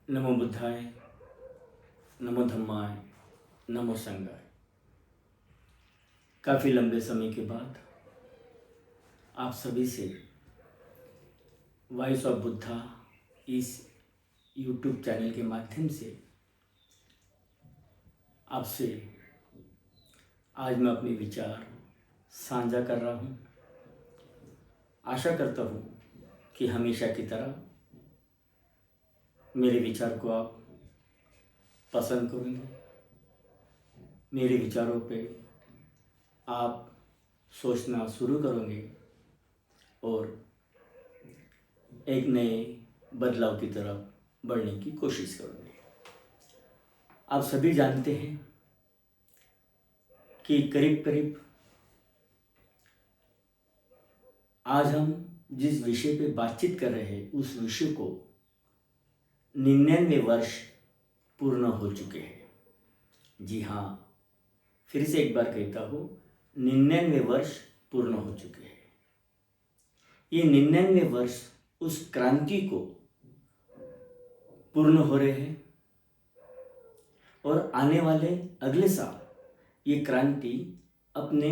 नमो बुद्धाय, नमो धम्माय, नमो संघाय। काफ़ी लंबे समय के बाद आप सभी से वॉइस ऑफ बुद्धा इस यूट्यूब चैनल के माध्यम से आपसे आज मैं अपने विचार साझा कर रहा हूँ। आशा करता हूँ कि हमेशा की तरह मेरे विचार को आप पसंद करेंगे, मेरे विचारों पे आप सोचना शुरू करोगे और एक नए बदलाव की तरफ बढ़ने की कोशिश करोगे। आप सभी जानते हैं कि करीब करीब आज हम जिस विषय पे बातचीत कर रहे हैं उस विषय को 99 वर्ष पूर्ण हो चुके हैं। जी हाँ, फिर से एक बार कहता हूँ, 99 वर्ष पूर्ण हो चुके हैं। ये 99 वर्ष उस क्रांति को पूर्ण हो रहे हैं और आने वाले अगले साल ये क्रांति अपने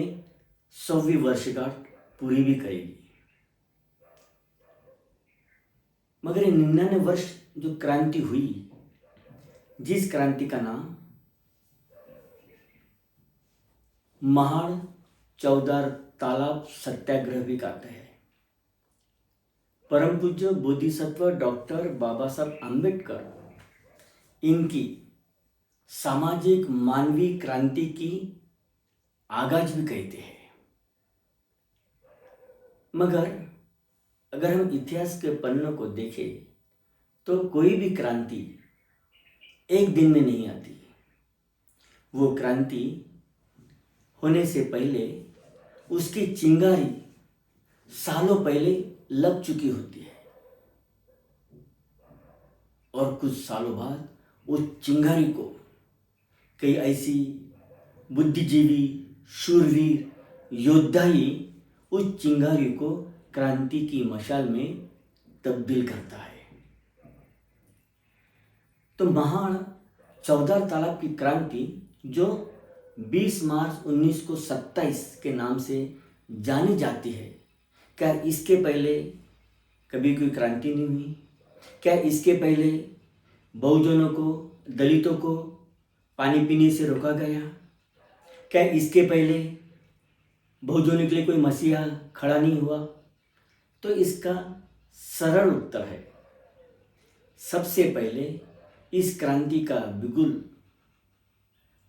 100वीं वर्षगांठ पूरी भी करेगी। मगर ये 99 वर्ष जो क्रांति हुई, जिस क्रांति का नाम महाड़ चौदार तालाब सत्याग्रह भी कहते हैं, परम पूज्य बोधिसत्व डॉक्टर बाबा साहब आम्बेडकर इनकी सामाजिक मानवीय क्रांति की आगाज भी कहते हैं। मगर अगर हम इतिहास के पन्नों को देखें तो कोई भी क्रांति एक दिन में नहीं आती। वो क्रांति होने से पहले उसकी चिंगारी सालों पहले लग चुकी होती है और कुछ सालों बाद उस चिंगारी को कई ऐसी बुद्धिजीवी शूरवीर योद्धा ही उस चिंगारी को क्रांति की मशाल में तब्दील करता है। तो महाड़ चौदार तालाब की क्रांति जो 20 मार्च 1927 के नाम से जानी जाती है, क्या इसके पहले कभी कोई क्रांति नहीं हुई? क्या इसके पहले बहुजनों को, दलितों को पानी पीने से रोका गया? क्या इसके पहले बहुजनों के लिए कोई मसीहा खड़ा नहीं हुआ? तो इसका सरल उत्तर है, सबसे पहले इस क्रांति का बिगुल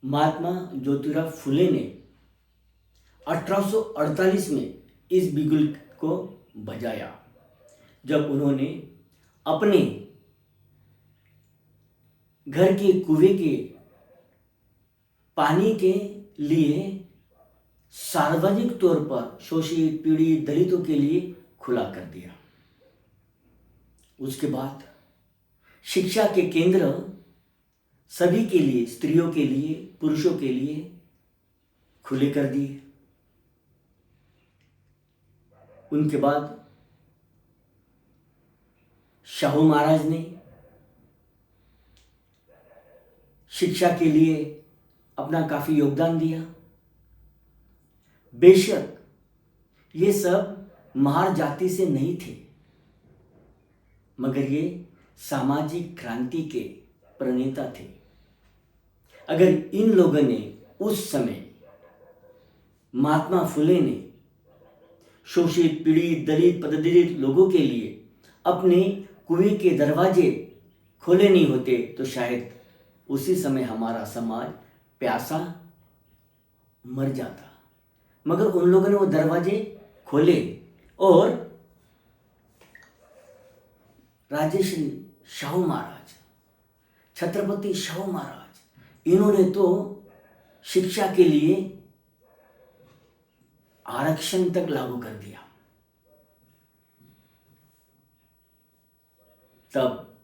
महात्मा ज्योतिराव फुले ने 1848 में इस बिगुल को बजाया, जब उन्होंने अपने घर के कुएं के पानी के लिए सार्वजनिक तौर पर शोषित पीड़ित दलितों के लिए खुला कर दिया। उसके बाद शिक्षा के केंद्र सभी के लिए, स्त्रियों के लिए, पुरुषों के लिए खुले कर दिए। उनके बाद शाहू महाराज ने शिक्षा के लिए अपना काफी योगदान दिया। बेशक ये सब महार जाति से नहीं थे, मगर ये सामाजिक क्रांति के प्रणेता थे। अगर इन लोगों ने उस समय, महात्मा फुले ने शोषित पीड़ित दलित पददलित लोगों के लिए अपने कुएं के दरवाजे खोले नहीं होते तो शायद उसी समय हमारा समाज प्यासा मर जाता। मगर उन लोगों ने वो दरवाजे खोले और राजश्री शाहू महाराज, छत्रपति शाहू महाराज, इन्होंने तो शिक्षा के लिए आरक्षण तक लागू कर दिया। तब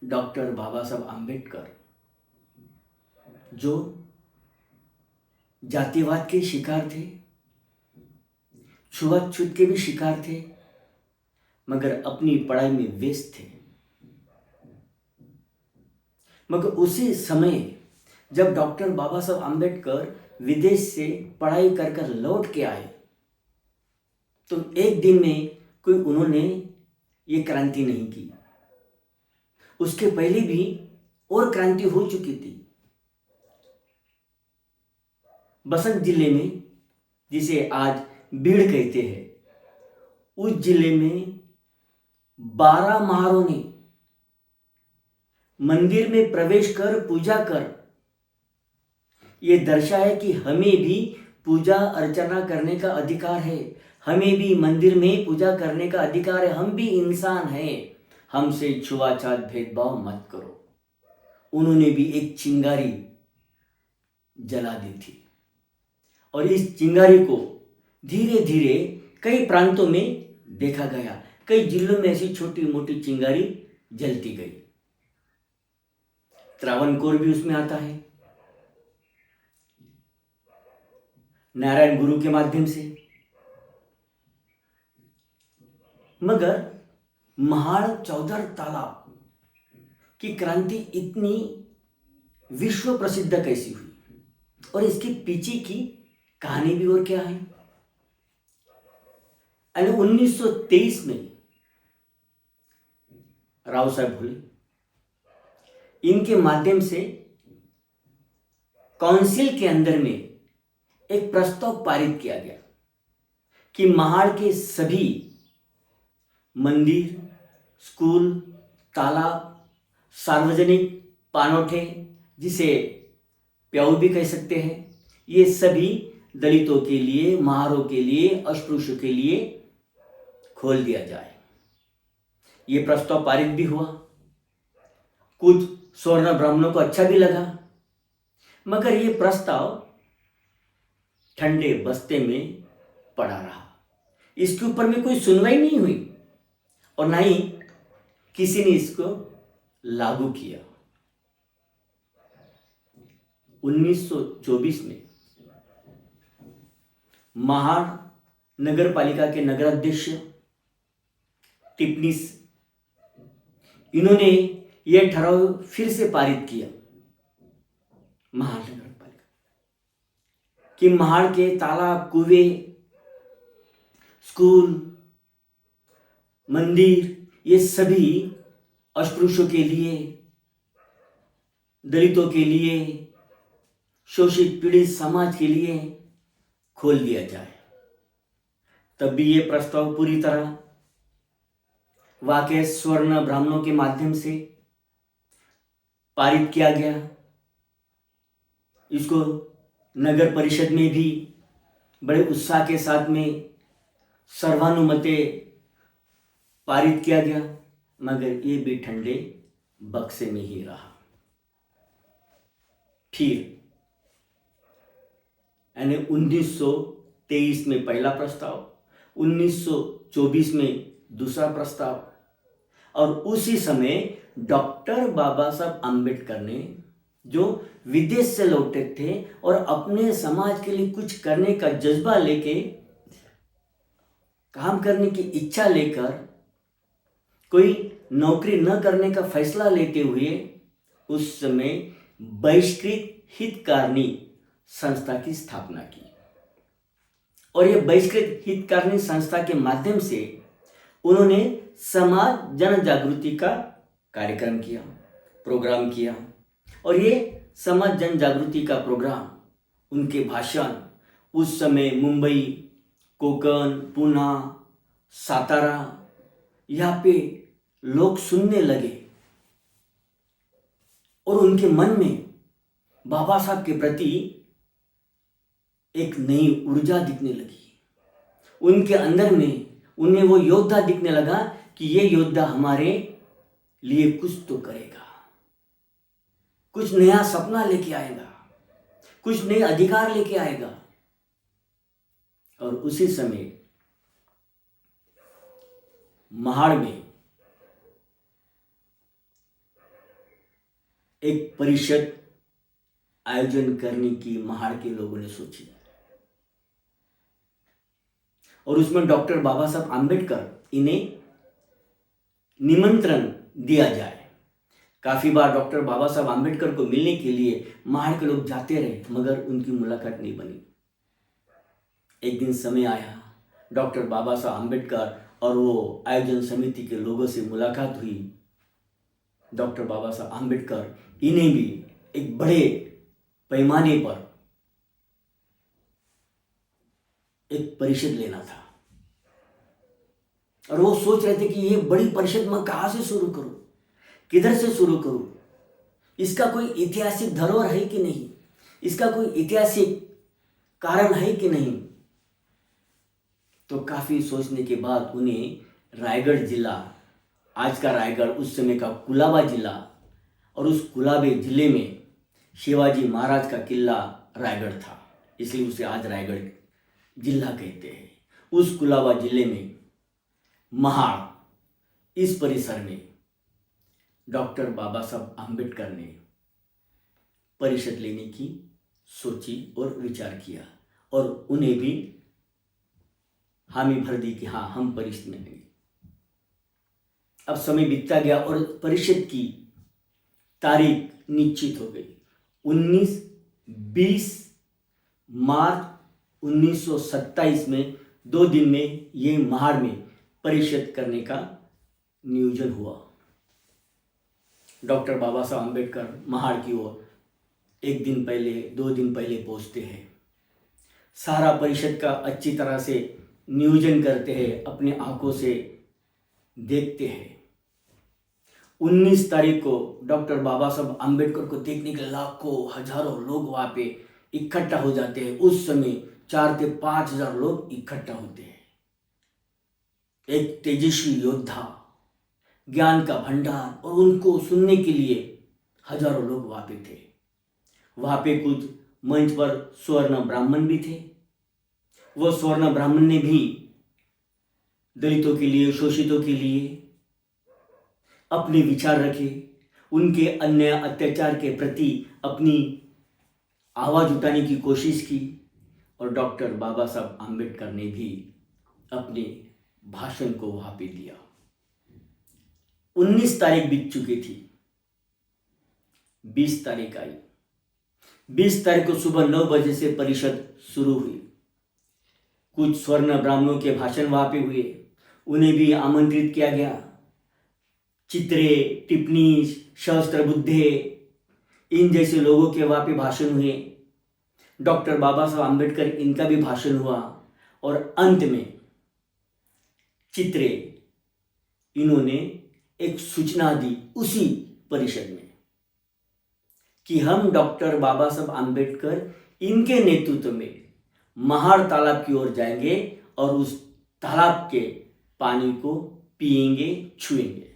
डॉक्टर बाबा साहब आम्बेडकर, जो जातिवाद के शिकार थे, छुआछूत के भी शिकार थे, मगर अपनी पढ़ाई में व्यस्त थे, मगर उसी समय जब डॉक्टर बाबा साहब आम्बेडकर विदेश से पढ़ाई कर कर लौट के आए तो एक दिन में कोई उन्होंने ये क्रांति नहीं की। उसके पहले भी और क्रांति हो चुकी थी। बसंत जिले में, जिसे आज बीड़ कहते हैं, उस जिले में 12 महारों ने मंदिर में प्रवेश कर पूजा कर ये दर्शाया कि हमें भी पूजा अर्चना करने का अधिकार है, हमें भी मंदिर में पूजा करने का अधिकार है, हम भी इंसान हैं, हमसे छुआछूत भेदभाव मत करो। उन्होंने भी एक चिंगारी जला दी थी और इस चिंगारी को धीरे धीरे कई प्रांतों में देखा गया। कई जिलों में ऐसी छोटी मोटी चिंगारी जलती गई। त्रावणकोर भी उसमें आता है, नारायण गुरु के माध्यम से। मगर महाड़ चौधर तालाब की क्रांति इतनी विश्व प्रसिद्ध कैसी हुई और इसके पीछे की कहानी भी और क्या है। 1923 में राव साहब भोले, इनके माध्यम से काउंसिल के अंदर में एक प्रस्ताव पारित किया गया कि महाड़ के सभी मंदिर, स्कूल, तालाब, सार्वजनिक पानोठे, जिसे प्याऊ भी कह सकते हैं, ये सभी दलितों के लिए, महारों के लिए, अस्पृश्यों के लिए खोल दिया जाए। ये प्रस्ताव पारित भी हुआ। कुछ स्वर्ण ब्राह्मणों को अच्छा भी लगा, मगर ये प्रस्ताव ठंडे बस्ते में पड़ा रहा। इसके ऊपर में कोई सुनवाई नहीं हुई और ना ही किसी ने इसको लागू किया। 1924 में महाड़ नगर पालिका के नगराध्यक्ष टिप्पणीस, इन्होंने यह ठराव फिर से पारित किया महाड़ नगर पालिका कि महाड़ के तालाब, कुएं, स्कूल, मंदिर, ये सभी अस्पृश्यों के लिए, दलितों के लिए, शोषित पीड़ित समाज के लिए खोल दिया जाए। तब भी ये प्रस्ताव पूरी तरह वाकई स्वर्ण ब्राह्मणों के माध्यम से पारित किया गया। इसको नगर परिषद में भी बड़े उत्साह के साथ में सर्वानुमते पारित किया गया, मगर ये भी ठंडे बक्से में ही रहा। फिर यानी 1923 में पहला प्रस्ताव, 1924 में दूसरा प्रस्ताव, और उसी समय डॉक्टर बाबा साहब आम्बेडकर ने, जो विदेश से लौटे थे और अपने समाज के लिए कुछ करने का जज्बा लेके, काम करने की इच्छा लेकर, कोई नौकरी न करने का फैसला लेते हुए उस समय बहिष्कृत हितकारिणी संस्था की स्थापना की। और यह बहिष्कृत हितकारिणी संस्था के माध्यम से उन्होंने समाज जन जागृति का कार्यक्रम किया, प्रोग्राम किया। और ये समाज जन जागृति का प्रोग्राम, उनके भाषण उस समय मुंबई, कोकण, पुणे, सातारा, यहाँ पे लोग सुनने लगे और उनके मन में बाबा साहब के प्रति एक नई ऊर्जा दिखने लगी। उनके अंदर में उन्हें वो योद्धा दिखने लगा कि ये योद्धा हमारे लिए कुछ तो करेगा, कुछ नया सपना लेके आएगा, कुछ नए अधिकार लेके आएगा। और उसी समय महाड़ में एक परिषद आयोजन करने की महाड़ के लोगों ने सोची और उसमें डॉक्टर बाबा साहब आम्बेडकर इन्हें निमंत्रण दिया जाए। काफ़ी बार डॉक्टर बाबा साहब आम्बेडकर को मिलने के लिए महाड़ के लोग जाते रहे, मगर उनकी मुलाकात नहीं बनी। एक दिन समय आया, डॉक्टर बाबा साहब आम्बेडकर और वो आयोजन समिति के लोगों से मुलाकात हुई। डॉक्टर बाबा साहब आम्बेडकर इन्हें भी एक बड़े पैमाने पर एक परिषद लेना था, और वो सोच रहे थे कि ये बड़ी परिषद मैं कहाँ से शुरू करूं, किधर से शुरू करूं, इसका कोई ऐतिहासिक धरोहर है कि नहीं, इसका कोई ऐतिहासिक कारण है कि नहीं। तो काफ़ी सोचने के बाद उन्हें रायगढ़ जिला, आज का रायगढ़, उस समय का कुलाबा जिला, और उस कुलाबे जिले में शिवाजी महाराज का किला रायगढ़ था, इसलिए उसे आज रायगढ़ जिला कहते हैं। उस कुलाबा जिले में महाड़, इस परिसर में डॉक्टर बाबा साहब आम्बेडकर ने परिषद लेने की सोची और विचार किया, और उन्हें भी हामी भर दी कि हाँ, हम परिषद में लेंगे। अब समय बीतता गया और परिषद की तारीख निश्चित हो गई। 19-20 मार्च 1927 में 2 दिन में ये महाड़ में परिषद करने का नियोजन हुआ। डॉक्टर बाबा साहब आम्बेडकर महाड़ की ओर 1 दिन पहले, 2 दिन पहले पहुंचते हैं, सारा परिषद का अच्छी तरह से नियोजन करते हैं, अपने आंखों से देखते हैं। 19 तारीख को डॉक्टर बाबा साहब आम्बेडकर को देखने के लिए लाखों हजारों लोग वहाँ पे इकट्ठा हो जाते हैं। उस समय 4 से 5 हजार लोग इकट्ठा होते हैं। एक तेजस्वी योद्धा, ज्ञान का भंडार, और उनको सुनने के लिए हजारों लोग वहाँ पे थे। वहाँ पे कुछ मंच पर स्वर्ण ब्राह्मण भी थे। वो स्वर्ण ब्राह्मण ने भी दलितों के लिए, शोषितों के लिए अपने विचार रखे, उनके अन्याय अत्याचार के प्रति अपनी आवाज़ उठाने की कोशिश की, और डॉक्टर बाबा साहब आम्बेडकर ने भी अपने भाषण को वहाँ पे दिया। 19 तारीख बीत चुकी थी, 20 तारीख आई। 20 तारीख को सुबह 9 बजे से परिषद शुरू हुई। कुछ स्वर्ण ब्राह्मणों के भाषण वहाँ पे हुए, उन्हें भी आमंत्रित किया गया। चित्रे, टिप्पणी, सहस्त्र बुद्धे, इन जैसे लोगों के वहाँ पे भाषण हुए। डॉक्टर बाबा साहब आम्बेडकर, इनका भी भाषण हुआ, और अंत में चित्रे, इन्होंने एक सूचना दी उसी परिषद में कि हम डॉक्टर बाबा साहब आम्बेडकर इनके नेतृत्व में महाड़ तालाब की ओर जाएंगे और उस तालाब के पानी को पिएंगे, छुएंगे।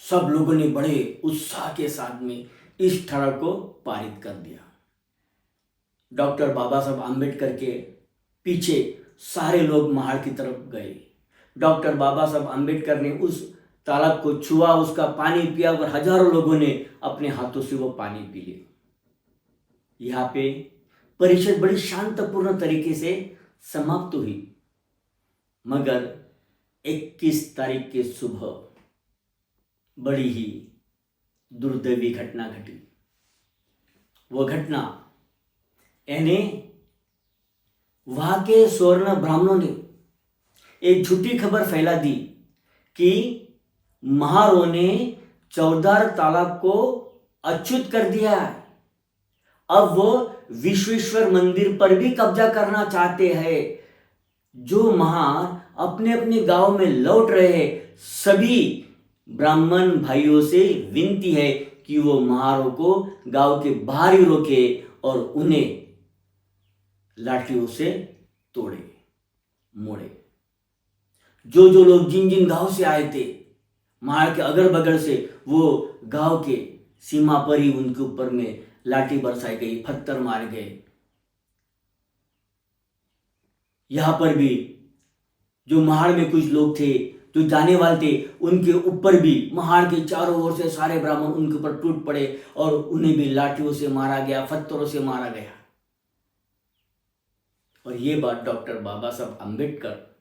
सब लोगों ने बड़े उत्साह के साथ में इस ठराव को पारित कर दिया। डॉक्टर बाबा साहब आम्बेडकर के पीछे सारे लोग महाड़ की तरफ गए। डॉक्टर बाबा साहब आम्बेडकर ने उस तालाब को छुआ, उसका पानी पिया, और हजारों लोगों ने अपने हाथों से वो पानी पी लिया। यहाँ पे परिषद बड़ी शांतपूर्ण तरीके से समाप्त हुई, मगर 21 तारीख के सुबह बड़ी ही दुर्दैवी घटना घटी। वो घटना यानी वहां के स्वर्ण ब्राह्मणों ने एक झूठी खबर फैला दी कि महारों ने चौधार तालाब को अछूत कर दिया है। अब वो विश्वेश्वर मंदिर पर भी कब्जा करना चाहते हैं। जो महार अपने अपने गांव में लौट रहे हैं, सभी ब्राह्मण भाइयों से विनती है कि वो महारों को गांव के बाहर ही रोके और उन्हें लाठियों से तोड़े, मोड़े। जो जो लोग जिन जिन गांव से आए थे, महाड़ के अगल बगल से, वो गांव के सीमा पर ही उनके ऊपर में लाठी बरसाई गई, पत्थर मारे गए। यहां पर भी जो महाड़ में कुछ लोग थे, जो जाने वाले थे, उनके ऊपर भी महाड़ के चारों ओर से सारे ब्राह्मण उनके ऊपर टूट पड़े और उन्हें भी लाठियों से मारा गया, पत्थरों से मारा गया। और ये बात डॉक्टर बाबा साहब आम्बेडकर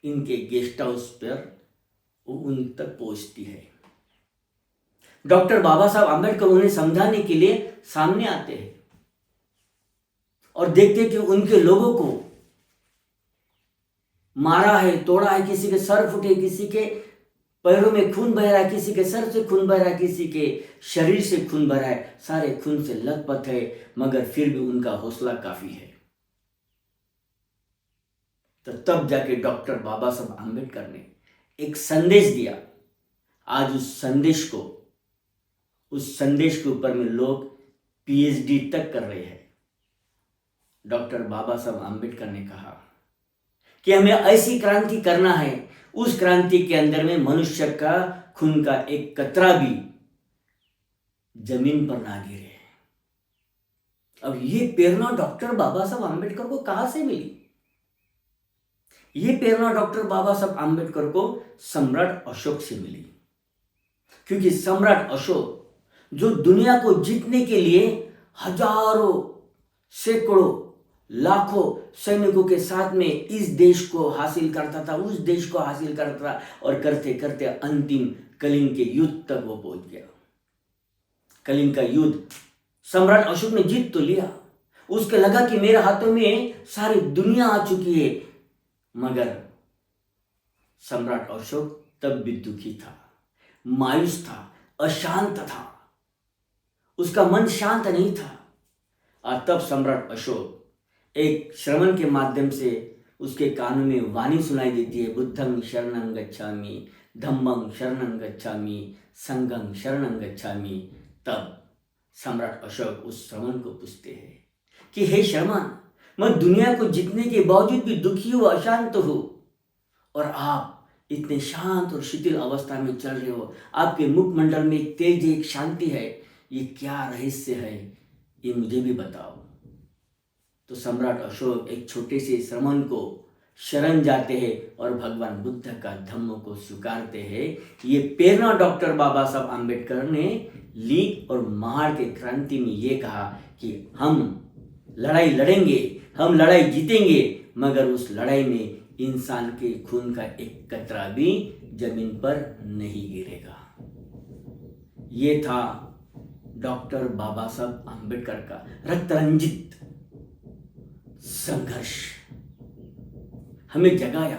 इनके गेस्ट हाउस पर उन तक पहुंचती है। डॉक्टर बाबा साहब आम्बेडकर उन्हें समझाने के लिए सामने आते हैं और देखते हैं कि उनके लोगों को मारा है, तोड़ा है, किसी के सर फूटे, किसी के पैरों में खून बह रहा है, किसी के सर से खून बह रहा है, किसी के शरीर से खून बह रहा है, सारे खून से लथपथ है, मगर फिर भी उनका हौसला काफी है। तो तब जाके डॉक्टर बाबा साहब आम्बेडकर ने एक संदेश दिया। आज उस संदेश के ऊपर में लोग पीएचडी तक कर रहे हैं। डॉक्टर बाबा साहब आम्बेडकर ने कहा कि हमें ऐसी क्रांति करना है, उस क्रांति के अंदर में मनुष्य का खून का एक कतरा भी जमीन पर ना गिरे। अब ये प्रेरणा डॉक्टर बाबा साहब आम्बेडकर को कहां से मिली? ये प्रेरणा डॉक्टर बाबा साहब आम्बेडकर को सम्राट अशोक से मिली, क्योंकि सम्राट अशोक जो दुनिया को जीतने के लिए हजारों, सैकड़ों, लाखों सैनिकों के साथ में इस देश को हासिल करता था, उस देश को हासिल करता था, और करते करते अंतिम कलिंग के युद्ध तक वो पहुंच गया। कलिंग का युद्ध सम्राट अशोक ने जीत तो लिया, उसके लगा कि मेरे हाथों में सारी दुनिया आ चुकी है, मगर सम्राट अशोक तब भी दुखी था, मायूस था, अशांत था, उसका मन शांत नहीं था। और तब सम्राट अशोक एक श्रवण के माध्यम से उसके कानों में वाणी सुनाई देती है, बुद्धं शरणं गच्छामि, धम्मं शरणं गच्छामि, संघं शरणं गच्छामि। तब सम्राट अशोक उस श्रवण को पूछते हैं कि हे श्रवण, मैं दुनिया को जीतने के बावजूद भी दुखी हूँ, अशांत हूँ, और आप इतने शांत और शिथिल अवस्था में चल रहे हो, आपके मुखमंडल में एक तेज, एक शांति है, ये क्या रहस्य है, ये मुझे भी बताओ। तो सम्राट अशोक एक छोटे से श्रमण को शरण जाते हैं और भगवान बुद्ध का धम्म को स्वीकारते हैं। ये प्रेरणा डॉक्टर बाबा साहब आम्बेडकर ने ली और महाड़ के क्रांति में ये कहा कि हम लड़ाई लड़ेंगे, हम लड़ाई जीतेंगे, मगर उस लड़ाई में इंसान के खून का एक कतरा भी जमीन पर नहीं गिरेगा। ये था डॉक्टर बाबा साहब आम्बेडकर का रक्त रंजित संघर्ष, हमें जगाया।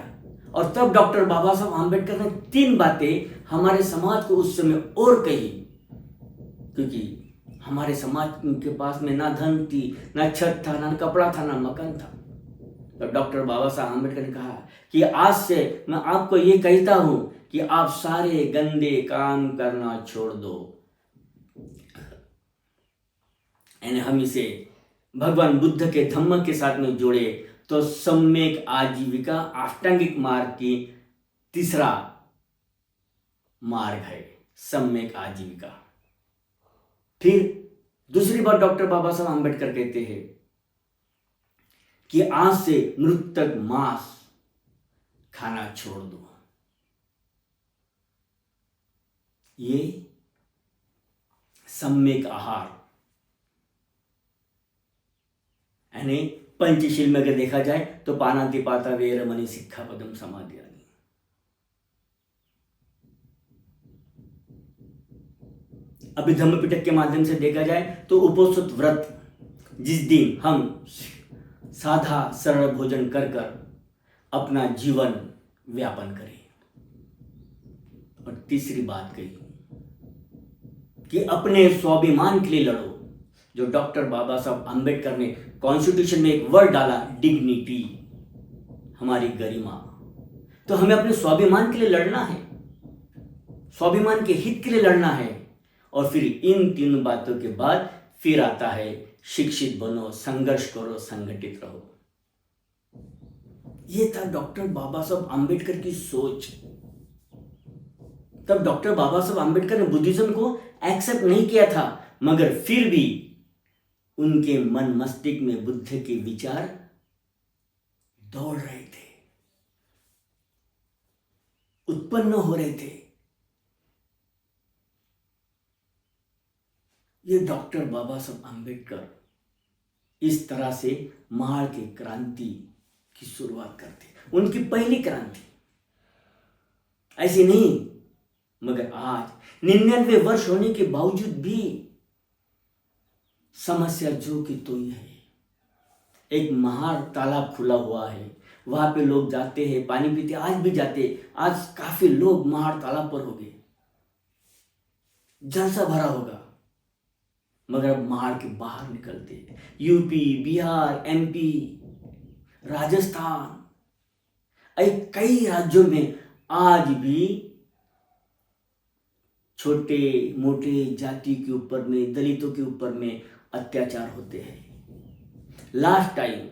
और तब डॉक्टर बाबा साहब आम्बेडकर ने 3 बातें हमारे समाज को उस समय और कही, क्योंकि हमारे समाज के पास में ना धन थी, ना छत था, ना कपड़ा था, ना मकान था। तो डॉक्टर बाबा साहब आम्बेडकर ने कहा कि आज से मैं आपको ये कहता हूं कि आप सारे गंदे काम करना छोड़ दो। यानी हम इसे भगवान बुद्ध के धम्म के साथ में जोड़े तो सम्यक आजीविका अष्टांगिक मार्ग की तीसरा मार्ग है, सम्यक आजीविका। फिर दूसरी बात डॉक्टर बाबा साहब आम्बेडकर कहते हैं कि आज से मृतक मांस खाना छोड़ दो। ये सम्यक आहार, यानी पंचशील में अगर देखा जाए तो पानातिपाता वेरमणि सिक्खापदम समाधियानि। अभिधम्म पिटक के माध्यम से देखा जाए तो उपोषित व्रत, जिस दिन हम साधा सरल भोजन कर कर अपना जीवन व्यापन करें। और तीसरी बात कही कि अपने स्वाभिमान के लिए लड़ो, जो डॉक्टर बाबा साहब आम्बेडकर ने कॉन्स्टिट्यूशन में एक वर्ड डाला, डिग्निटी, हमारी गरिमा। तो हमें अपने स्वाभिमान के लिए लड़ना है, स्वाभिमान के हित के लिए लड़ना है। और फिर इन 3 बातों के बाद फिर आता है शिक्षित बनो, संघर्ष करो, संगठित रहो। ये था डॉक्टर बाबा साहब आम्बेडकर की सोच। तब डॉक्टर बाबा साहब आम्बेडकर ने बुद्धिज्म को एक्सेप्ट नहीं किया था, मगर फिर भी उनके मन मस्तिष्क में बुद्ध के विचार दौड़ रहे थे, उत्पन्न हो रहे थे। ये डॉक्टर बाबा साहब आम्बेडकर इस तरह से महाड़ की क्रांति की शुरुआत करते, उनकी पहली क्रांति। ऐसी नहीं मगर आज 99 वर्ष होने के बावजूद भी समस्या जो कि तो ही है। एक महार तालाब खुला हुआ है, वहां पे लोग जाते हैं, पानी पीते, आज भी जाते। आज काफी लोग महार तालाब पर होंगे, जलसा भरा होगा, मगर अब महार के बाहर निकलते। यूपी, बिहार, एमपी, राजस्थान, कई राज्यों में आज भी छोटे मोटे जाति के ऊपर में, दलितों के ऊपर में अत्याचार होते हैं। लास्ट टाइम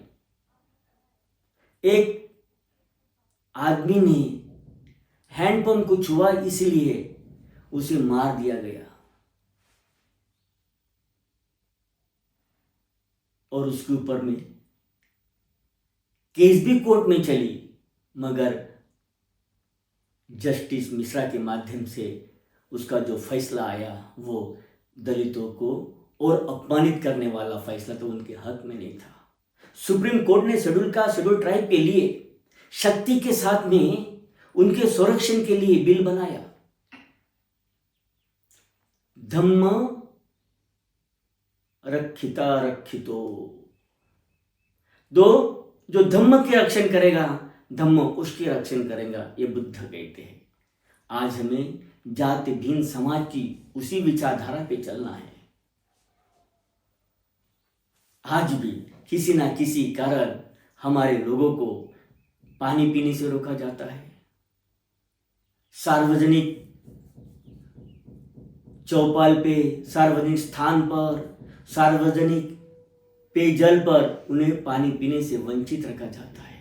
एक आदमी ने हैंडपंप को छुआ, इसलिए उसे मार दिया गया और उसके ऊपर में केस भी कोर्ट में चली, मगर जस्टिस मिश्रा के माध्यम से उसका जो फैसला आया वो दलितों को और अपमानित करने वाला फैसला तो उनके हक में नहीं था। सुप्रीम कोर्ट ने शेड्यूल ट्राइब के लिए शक्ति के साथ में उनके संरक्षण के लिए बिल बनाया। धम्म रक्षिता रक्षितो, जो धम्म के रक्षण करेगा, धम्म उसके रक्षण करेगा, ये बुद्ध कहते हैं। आज हमें जाति भिन्न समाज की उसी विचारधारा पे चलना है। आज भी किसी ना किसी कारण हमारे लोगों को पानी पीने से रोका जाता है, सार्वजनिक चौपाल पे, सार्वजनिक स्थान पर, सार्वजनिक पेयजल पर उन्हें पानी पीने से वंचित रखा जाता है।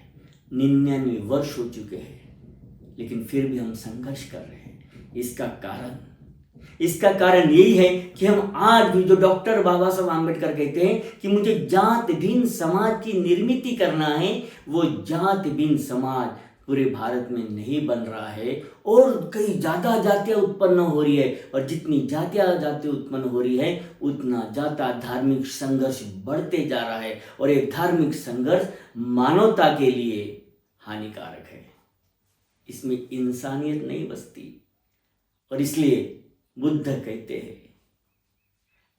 99 वर्ष हो चुके हैं, लेकिन फिर भी हम संघर्ष कर रहे हैं। इसका कारण यही है कि हम आज भी, जो डॉक्टर बाबा साहब आम्बेडकर कहते हैं कि मुझे जात भिन्न समाज की निर्मिति करना है, वो जात भिन्न समाज पूरे भारत में नहीं बन रहा है और कई ज़्यादा जातियाँ उत्पन्न हो रही है। और जितनी जातियाँ उत्पन्न हो रही है, उतना ज़्यादा धार्मिक संघर्ष बढ़ते जा रहा है और ये धार्मिक संघर्ष मानवता के लिए हानिकारक है। इसमें इंसानियत नहीं बसती। और इसलिए बुद्ध कहते हैं,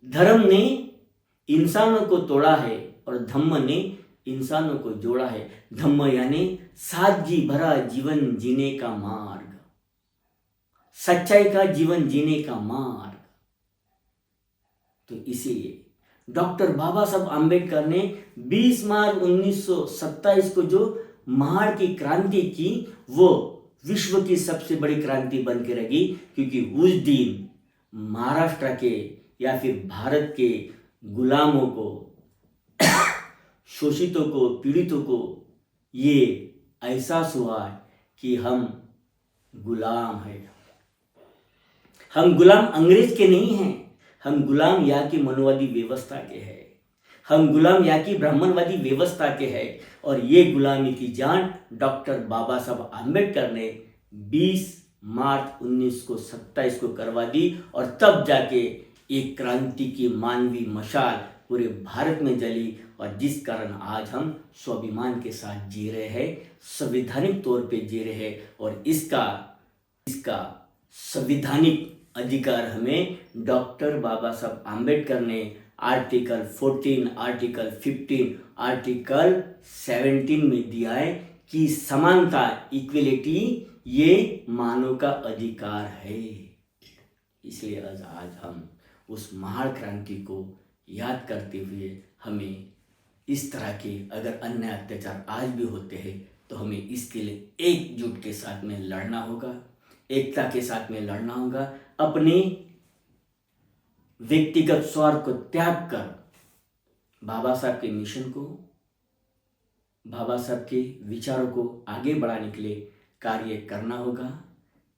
धर्म ने इंसानों को तोड़ा है और धम्म ने इंसानों को जोड़ा है। धम्म यानी सादगी भरा जीवन जीने का मार्ग, सच्चाई का जीवन जीने का मार्ग। तो इसीलिए डॉक्टर बाबा साहब आम्बेडकर ने 20 मार्च 1927 को जो महाड़ की क्रांति की, वो विश्व की सबसे बड़ी क्रांति बन के रही, क्योंकि उस दिन महाराष्ट्र के या फिर भारत के गुलामों को, शोषितों को, पीड़ितों को ये एहसास हुआ कि हम गुलाम हैं। हम गुलाम अंग्रेज के नहीं हैं, हम गुलाम यहाँ की मनोवादी व्यवस्था के हैं, हम गुलाम यहाँ की ब्राह्मणवादी व्यवस्था के हैं। और ये गुलामी की जान डॉक्टर बाबा साहब आम्बेडकर ने 20 मार्च 1927 को करवा दी और तब जाके एक क्रांति की मानवीय मशाल पूरे भारत में जली और जिस कारण आज हम स्वाभिमान के साथ जी रहे हैं, संवैधानिक तौर पे जी रहे हैं। और इसका संवैधानिक अधिकार हमें डॉक्टर बाबा साहब आम्बेडकर ने आर्टिकल 14, आर्टिकल 15, आर्टिकल 17 में दिया है कि समानता, इक्वलिटी ये मानव का अधिकार है। इसलिए आज हम उस महान क्रांति को याद करते हुए हमें इस तरह के अगर अन्य अत्याचार आज भी होते हैं तो हमें इसके लिए एकजुट के साथ में लड़ना होगा, एकता के साथ में लड़ना होगा। अपने व्यक्तिगत स्वार्थ को त्याग कर बाबा साहब के मिशन को, बाबा साहब के विचारों को आगे बढ़ाने के लिए कार्य करना होगा।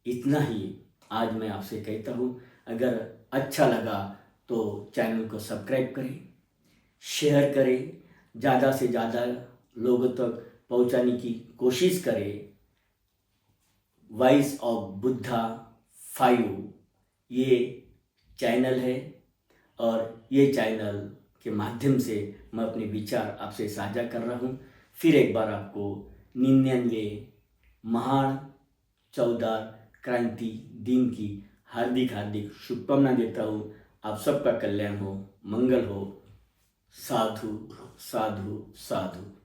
इतना ही आज मैं आपसे कहता हूँ। अगर अच्छा लगा तो चैनल को सब्सक्राइब करें, शेयर करें, ज़्यादा से ज़्यादा लोगों तक पहुँचाने की कोशिश करें। वॉइस ऑफ बुद्धा 5 ये चैनल है और ये चैनल के माध्यम से मैं अपने विचार आपसे साझा कर रहा हूँ। फिर एक बार आपको 99 महान चौधार क्रांति दिन की हार्दिक हार्दिक शुभकामना देता हूँ। आप सबका कल्याण हो, मंगल हो। साधु साधु साधु।